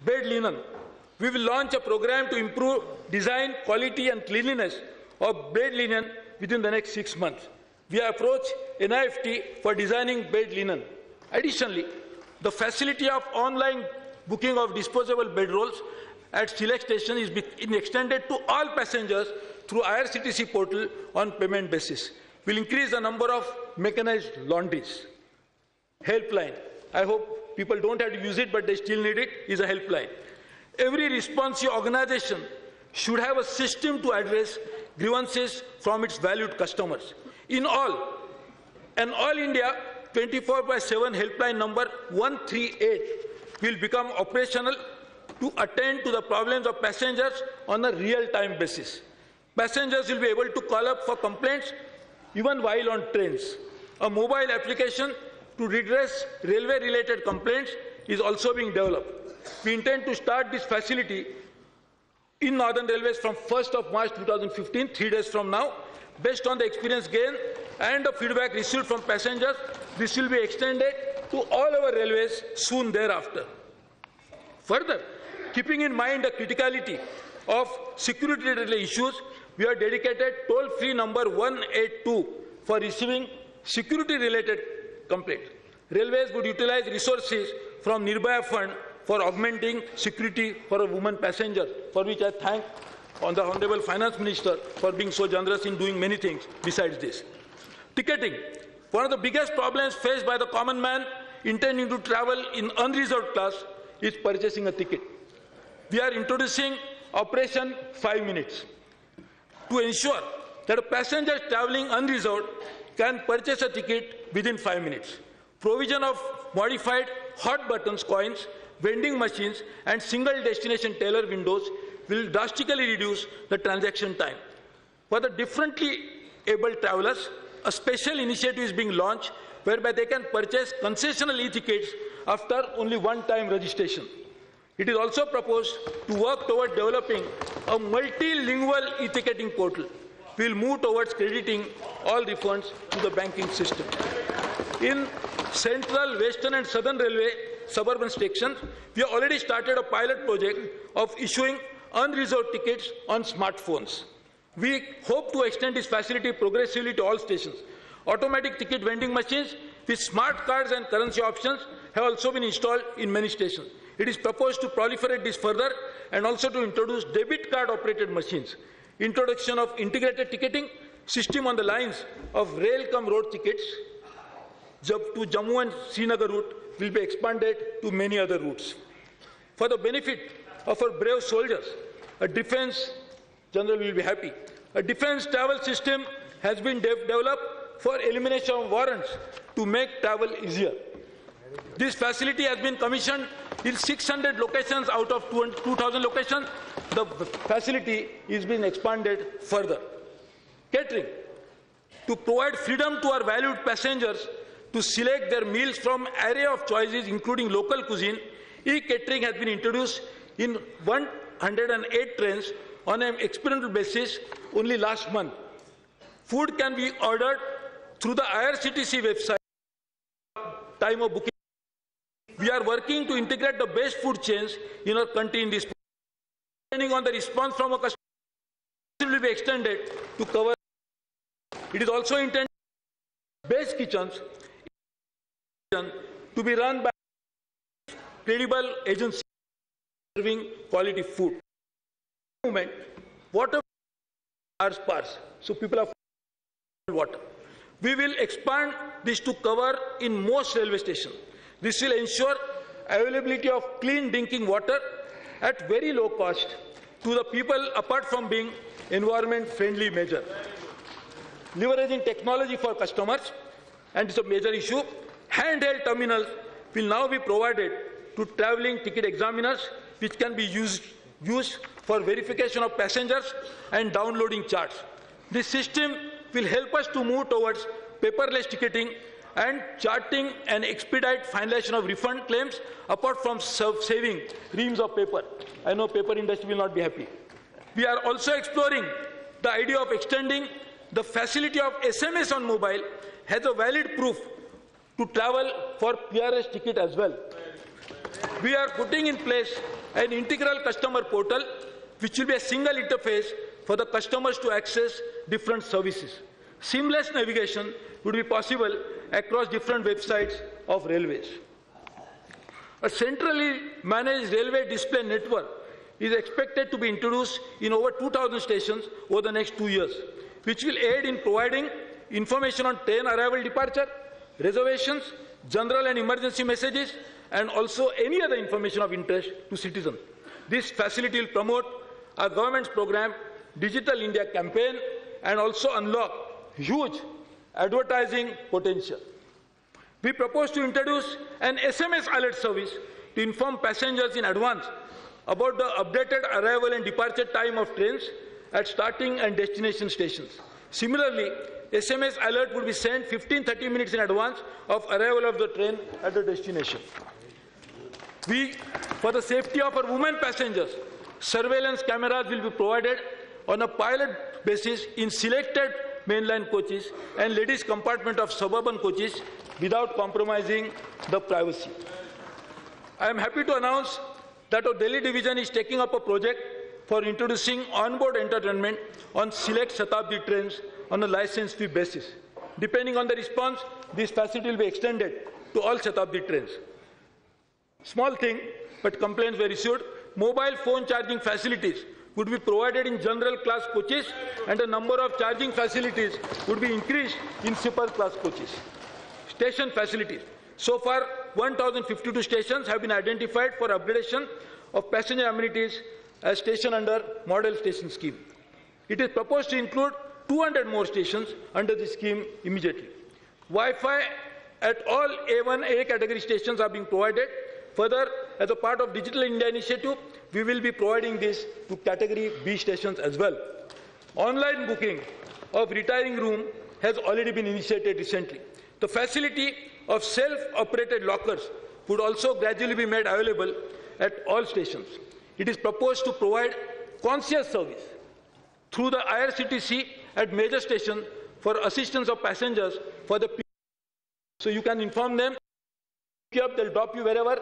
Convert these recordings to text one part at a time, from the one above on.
bed linen. We will launch a program to improve design, quality and cleanliness of bed linen within the next 6 months. We approach NIFT for designing bed linen. Additionally, the facility of online booking of disposable bedrolls at select stations is being extended to all passengers through IRCTC portal on payment basis. We'll increase the number of mechanized laundries. Helpline. I hope people don't have to use it, but they still need it, is a helpline. Every responsive organization should have a system to address grievances from its valued customers. In all, an all-India 24/7 helpline number 138 will become operational to attend to the problems of passengers on a real-time basis. Passengers will be able to call up for complaints even while on trains. A mobile application to redress railway-related complaints is also being developed. We intend to start this facility in Northern Railways from 1st of March 2015, 3 days from now. Based on the experience gained and the feedback received from passengers, this will be extended to all our railways soon thereafter. Further, keeping in mind the criticality of security-related issues, we have dedicated toll-free number 182 for receiving security-related complaints. Railways would utilize resources from Nirbhaya Fund for augmenting security for a woman passenger, for which I thank the Honorable Finance Minister for being so generous in doing many things besides this. Ticketing. One of the biggest problems faced by the common man intending to travel in unreserved class is purchasing a ticket. We are introducing Operation 5 Minutes to ensure that a passenger traveling unreserved can purchase a ticket within 5 minutes. Provision of modified hot buttons coins, vending machines and single destination tailor windows will drastically reduce the transaction time. For the differently able travelers, a special initiative is being launched whereby they can purchase concessional e-tickets after only one-time registration. It is also proposed to work toward developing a multilingual e-ticketing portal. We will move towards crediting all refunds to the banking system. In Central, Western and Southern Railway suburban stations, we have already started a pilot project of issuing unreserved tickets on smartphones. We hope to extend this facility progressively to all stations. Automatic ticket vending machines with smart cards and currency options have also been installed in many stations. It is proposed to proliferate this further and also to introduce debit card operated machines. Introduction of integrated ticketing system on the lines of rail-cum-road tickets to Jammu and Srinagar route will be expanded to many other routes. For the benefit of our brave soldiers, a defense general will be happy. A defense travel system has been developed for elimination of warrants to make travel easier. This facility has been commissioned in 600 locations out of 2,000 locations. The facility is being expanded further. Catering. To provide freedom to our valued passengers to select their meals from an array of choices including local cuisine, e-catering has been introduced in 108 trains on an experimental basis only last month. Food can be ordered through the IRCTC website time of booking. We are working to integrate the best food chains in our country in this. Depending on the response from a customer, will be extended to cover. It is also intended best kitchens to be run by credible agencies serving quality food. Water are sparse, so people have water. We will expand this to cover in most railway stations. This will ensure availability of clean drinking water at very low cost to the people apart from being environment-friendly measure. Leveraging technology for customers, and it's a major issue, handheld terminals will now be provided to travelling ticket examiners which can be used for verification of passengers and downloading charts. This system will help us to move towards paperless ticketing and charting and expedite finalization of refund claims apart from saving reams of paper. I know paper industry will not be happy. We are also exploring the idea of extending the facility of SMS on mobile as a valid proof to travel for PRS ticket as well. We are putting in place an integral customer portal, which will be a single interface for the customers to access different services. Seamless navigation would be possible across different websites of railways. A centrally managed railway display network is expected to be introduced in over 2,000 stations over the next 2 years, which will aid in providing information on train arrival departure, reservations, general and emergency messages, and also any other information of interest to citizens. This facility will promote our government's program, Digital India campaign, and also unlock huge advertising potential. We propose to introduce an SMS alert service to inform passengers in advance about the updated arrival and departure time of trains at starting and destination stations. Similarly, SMS alert would be sent 15-30 minutes in advance of arrival of the train at the destination. For the safety of our women passengers, surveillance cameras will be provided on a pilot basis in selected mainline coaches and ladies' compartment of suburban coaches without compromising the privacy. I am happy to announce that our Delhi division is taking up a project for introducing onboard entertainment on select Shatabdi trains on a license fee basis. Depending on the response, this facility will be extended to all Shatabdi trains. Small thing, but complaints were issued. Mobile phone charging facilities would be provided in general class coaches, and the number of charging facilities would be increased in super class coaches. Station facilities. So far, 1,052 stations have been identified for upgradation of passenger amenities as station under model station scheme. It is proposed to include 200 more stations under the scheme immediately. Wi-Fi at all A1A category stations are being provided. Further, as a part of Digital India initiative, we will be providing this to category B stations as well. Online booking of retiring room has already been initiated recently. The facility of self-operated lockers would also gradually be made available at all stations. It is proposed to provide concierge service through the IRCTC at major stations for assistance of passengers for the so you can inform them, they'll drop you wherever.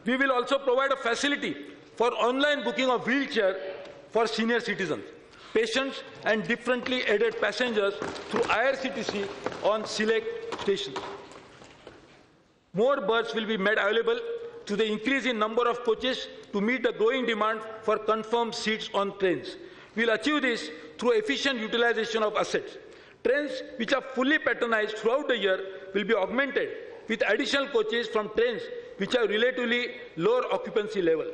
We will also provide a facility for online booking of wheelchair for senior citizens, patients and differently aided passengers through IRCTC on select stations. More berths will be made available to the increase in number of coaches to meet the growing demand for confirmed seats on trains. We will achieve this through efficient utilization of assets. Trains which are fully patronized throughout the year will be augmented with additional coaches from trains which have relatively lower occupancy level.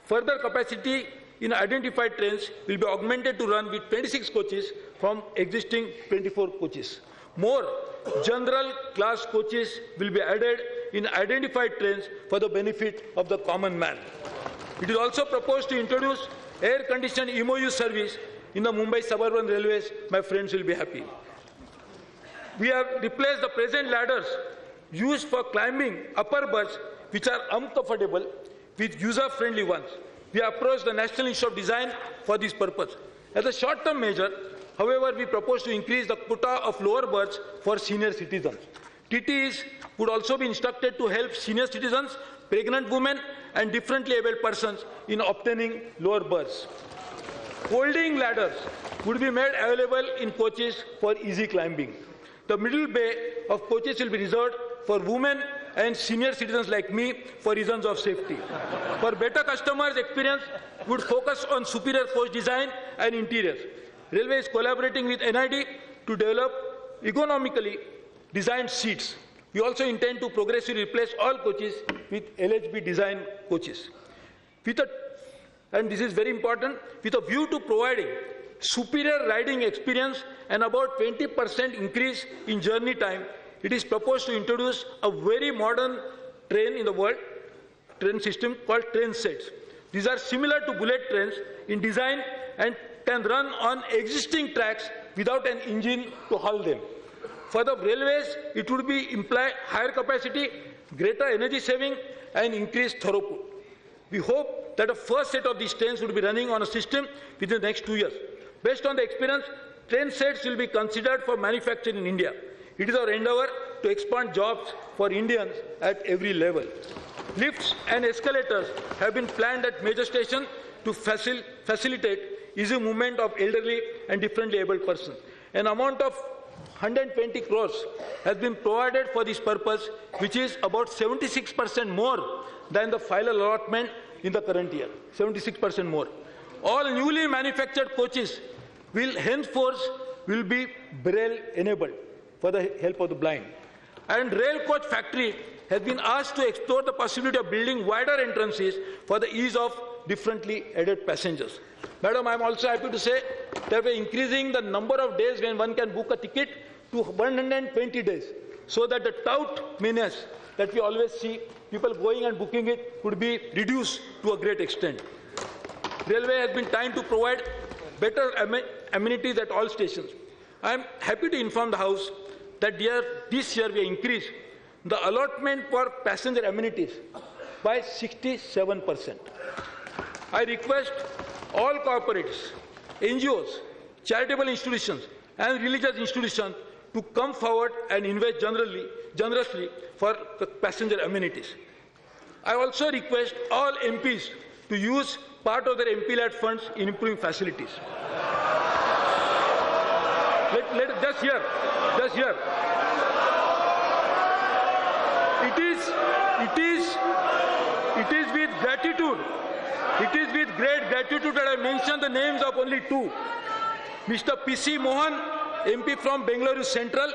Further capacity in identified trains will be augmented to run with 26 coaches from existing 24 coaches. More general class coaches will be added in identified trains for the benefit of the common man. It is also proposed to introduce air-conditioned MOU service in the Mumbai suburban railways. My friends will be happy. We have replaced the present ladders used for climbing upper berths, which are uncomfortable, with user-friendly ones. We approached the National Institute of Design for this purpose. As a short-term measure, however, we propose to increase the quota of lower berths for senior citizens. TTEs would also be instructed to help senior citizens, pregnant women, and differently abled persons in obtaining lower berths. Folding ladders would be made available in coaches for easy climbing. The middle bay of coaches will be reserved for women and senior citizens like me for reasons of safety. For better customers' experience, we would focus on superior coach design and interiors. Railway is collaborating with NID to develop ergonomically designed seats. We also intend to progressively replace all coaches with LHB design coaches. And this is very important, with a view to providing superior riding experience and about 20% increase in journey time, it is proposed to introduce a very modern train in the world, train system called train sets. These are similar to bullet trains in design and can run on existing tracks without an engine to haul them. For the railways, it would be imply higher capacity, greater energy saving, and increased throughput. We hope that the first set of these trains will be running on a system within the next 2 years. Based on the experience, train sets will be considered for manufacture in India. It is our endeavor to expand jobs for Indians at every level. Lifts and escalators have been planned at major stations to facilitate easy movement of elderly and differently abled persons. An amount of 120 crores has been provided for this purpose, which is about 76% more than the final allotment in the current year, 76% more. All newly manufactured coaches will henceforth be Braille enabled for the help of the blind. And Rail Coach Factory has been asked to explore the possibility of building wider entrances for the ease of differently aided passengers. Madam, I am also happy to say that we are increasing the number of days when one can book a ticket to 120 days, so that the tout menace that we always see, people going and booking it, could be reduced to a great extent. Railway has been trying to provide better amenities at all stations. I am happy to inform the House that this year we increased the allotment for passenger amenities by 67%. I request all corporates, NGOs, charitable institutions and religious institutions to come forward and invest generously for the passenger amenities. I also request all MPs to use part of their MP-led funds in improving facilities. Just here. It is with gratitude. It is with great gratitude that I mention the names of only two. Mr. P.C. Mohan, MP from Bengaluru Central,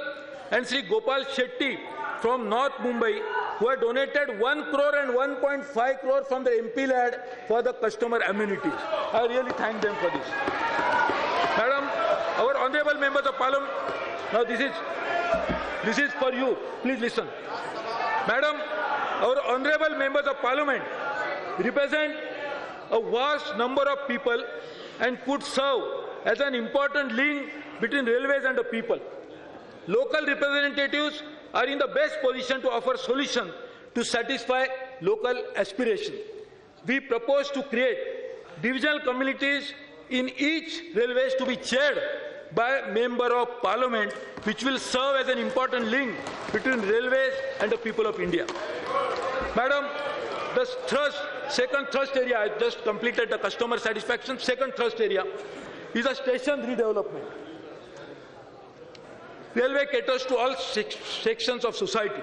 and Sri Gopal Shetty from North Mumbai, who have donated 1 crore and 1.5 crore from the MP lad for the customer amenities. I really thank them for this. Madam, our honorable members of parliament, now this is for you. Please listen. Madam, our honorable members of parliament represent a vast number of people and could serve as an important link between railways and the people. Local representatives are in the best position to offer solutions to satisfy local aspirations. We propose to create divisional committees in each railways to be chaired by a member of parliament, which will serve as an important link between railways and the people of India. Madam, the second thrust area, I just completed the customer satisfaction. Second thrust area is a station redevelopment. Railway caters to all sections of society,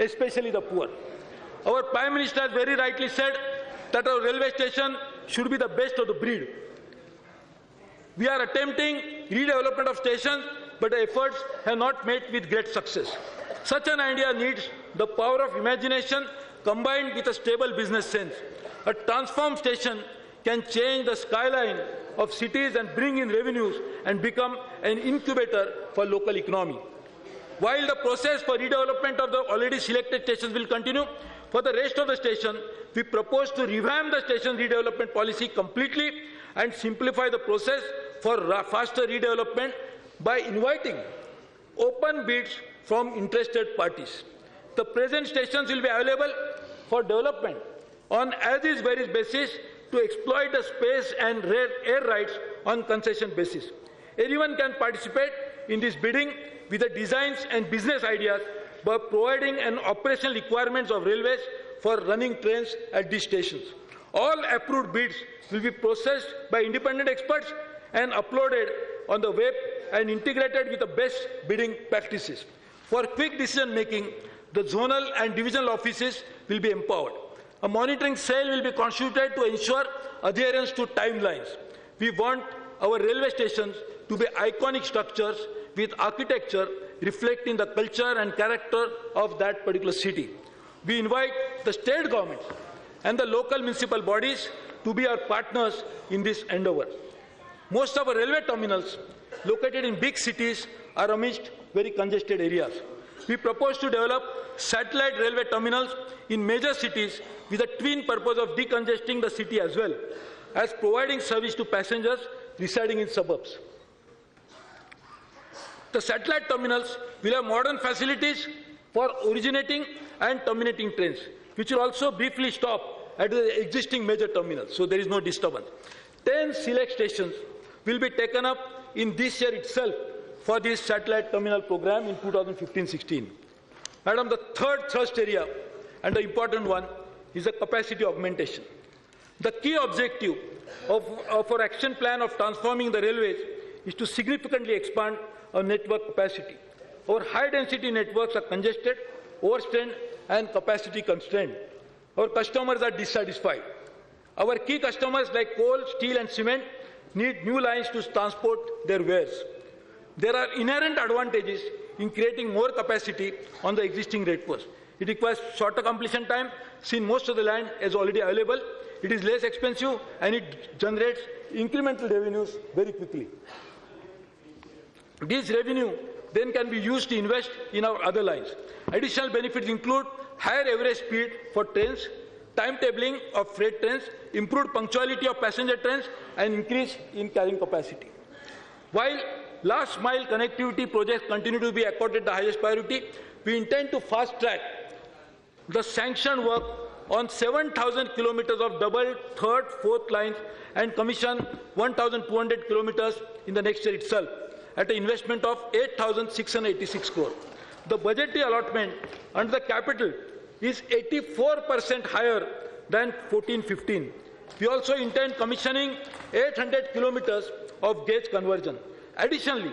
especially the poor. Our Prime Minister has very rightly said that our railway station should be the best of the breed. We are attempting redevelopment of stations, but the efforts have not met with great success. Such an idea needs the power of imagination combined with a stable business sense. A transformed station can change the skyline of cities and bring in revenues and become an incubator for local economy. While the process for redevelopment of the already selected stations will continue, for the rest of the station, we propose to revamp the station redevelopment policy completely and simplify the process for faster redevelopment by inviting open bids from interested parties. The present stations will be available for development on as-is where-is basis to exploit the space and air rights on concession basis. Anyone can participate in this bidding with the designs and business ideas by providing an operational requirements of railways for running trains at these stations. All approved bids will be processed by independent experts and uploaded on the web and integrated with the best bidding practices. For quick decision making, the zonal and divisional offices will be empowered. A monitoring cell will be constituted to ensure adherence to timelines. We want our railway stations to be iconic structures with architecture reflecting the culture and character of that particular city. We invite the state governments and the local municipal bodies to be our partners in this endeavor. Most of our railway terminals located in big cities are amidst very congested areas. We propose to develop satellite railway terminals in major cities with a twin purpose of decongesting the city as well as providing service to passengers residing in suburbs. The satellite terminals will have modern facilities for originating and terminating trains, which will also briefly stop at the existing major terminals, so there is no disturbance. 10 select stations will be taken up in this year itself for this satellite terminal program in 2015-16. Madam, the third thrust area, and the important one, is the capacity augmentation. The key objective of our action plan of transforming the railways is to significantly expand our network capacity. Our high-density networks are congested, overstrained, and capacity constrained. Our customers are dissatisfied. Our key customers like coal, steel, and cement need new lines to transport their wares. There are inherent advantages in creating more capacity on the existing rate course. It requires shorter completion time, since most of the land is already available. It is less expensive, and it generates incremental revenues very quickly. This revenue then can be used to invest in our other lines. Additional benefits include higher average speed for trains, timetabling of freight trains, improved punctuality of passenger trains, and increase in carrying capacity. While last mile connectivity projects continue to be accorded the highest priority, we intend to fast track the sanctioned work on 7,000 kilometers of double, third, fourth lines and commission 1,200 kilometers in the next year itself at an investment of 8,686 crore. The budgetary allotment under the capital is 84% higher than 14-15. We also intend commissioning 800 kilometers of gauge conversion. Additionally,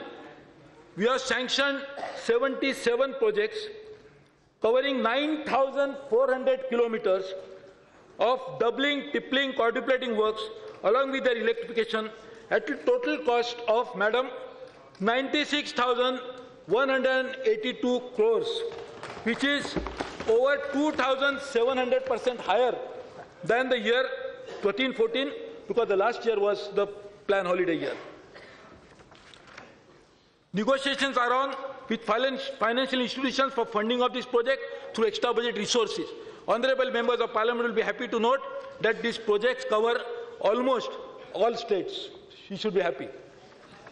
we have sanctioned 77 projects covering 9,400 kilometers of doubling, tripling, quadrupling works along with their electrification at a total cost of, Madam, 96,182 crores, which is over 2,700% higher than the year 13-14, because the last year was the plan holiday year. Negotiations are on with financial institutions for funding of this project through extra budget resources. Honorable members of Parliament will be happy to note that these projects cover almost all states. You should be happy.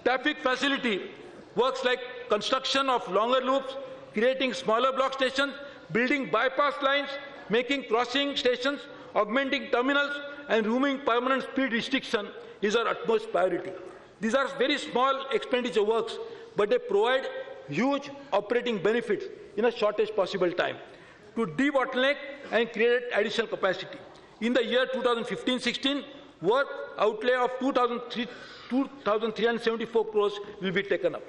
Traffic facility works like construction of longer loops, creating smaller block stations, building bypass lines, making crossing stations, augmenting terminals, and removing permanent speed restriction is our utmost priority. These are very small expenditure works, but they provide huge operating benefits in a shortest possible time to debottleneck and create additional capacity. In the year 2015-16, work outlay of 2,374 crores will be taken up.